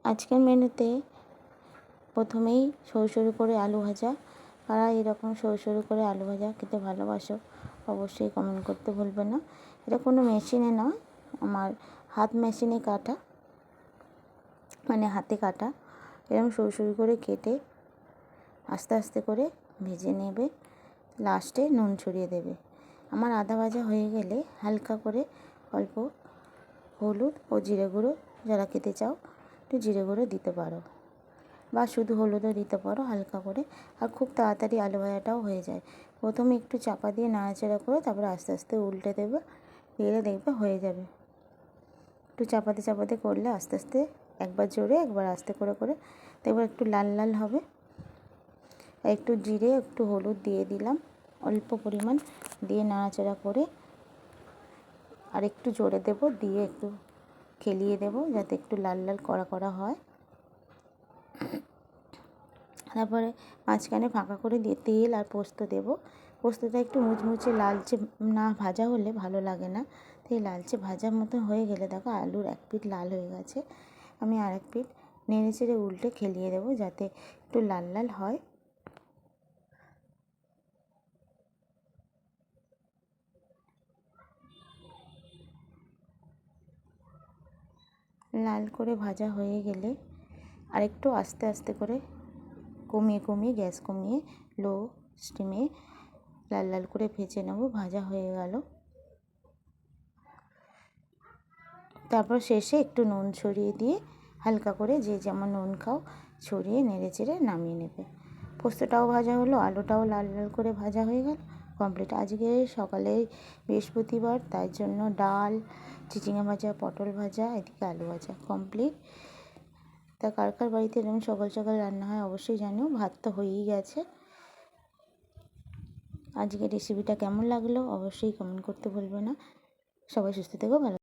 আজকের মেনুতে প্রথমেই সরু সরু করে আলু ভাজা। কারা এরকম সরু সরু করে আলু ভাজা খেতে ভালোবাসো অবশ্যই কমেন্ট করতে ভুলবে না। এটা কোনো মেশিনে নয়, আমার হাত মেশিনে কাটা, মানে হাতে কাটা। এরকম সরু সরু করে কেটে আস্তে আস্তে করে ভেজে নেবে, লাস্টে নুন ছড়িয়ে দেবে। আমার আধা ভাজা হয়ে গেলে হালকা করে অল্প হলুদ ও জিরে গুঁড়ো, যারা খেতে চাও একটু জিরে গুঁড়ো দিতে পারো, বা শুধু হলুদও দিতে পারো হালকা করে। আর খুব তাড়াতাড়ি আলু ভাজাটাও হয়ে যায়। প্রথমে একটু চাপা দিয়ে নাড়াচাড়া করে তারপরে আস্তে আস্তে উল্টে দেবে, দিয়ে দেখবে হয়ে যাবে। একটু চাপাতে চাপাতে করলে আস্তে আস্তে, একবার জোরে একবার আস্তে করে করে দেখবে একটু লাল লাল হবে। একটু জিরে একটু হলুদ দিয়ে দিলাম অল্প পরিমাণ, দিয়ে নাড়াচাড়া করে আর একটু জোরে দেবো, দিয়ে একটু খেলিয়ে দেবো যাতে একটু লাল লাল কড়া কড়া হয়। তারপরে মাঝখানে ফাঁকা করে দিয়ে তেল আর পোস্ত দেব। পোস্তটা একটু মুচমুচে লালচে না ভাজা হলে ভালো লাগে না, তাই লালচে ভাজার মতো হয়ে গেলে দেখো আলুর এক পিঠ লাল হয়ে গেছে। আমি আর এক পিঠ নেড়ে চেড়ে উল্টে খেলিয়ে দেবো যাতে একটু লাল লাল হয়। লাল করে ভাজা হয়ে গেলে আরেকটু আস্তে আস্তে করে কমিয়ে কমিয়ে, গ্যাস কমিয়ে লো স্টিমে লাল লাল করে ভেজে নেব। ভাজা হয়ে গেল, তারপর শেষে একটু নুন ছড়িয়ে দিয়ে হালকা করে যে যেমন নুন খাও ছড়িয়ে নেড়ে চেড়ে নামিয়ে নেবে। পোস্তটাও ভাজা হলো, আলুটাও লাল লাল করে ভাজা হয়ে গেল, কমপ্লিট। আজকে সকালে বৃহস্পতিবার, তাই জন্য ডাল, চিচিঙে ভাজা, পটল ভাজা, এদিকে আলু ভাজা, কমপ্লিট। তা কার কার বাড়িতে এরকম সকাল সকাল রান্না হয় অবশ্যই জানিও। ভাত তো হয়েই গেছে। আজকে রেসিপিটা কেমন লাগলো অবশ্যই কমেন্ট করতে ভুলবে না। সবাই সুস্থ থেকো, ভালো।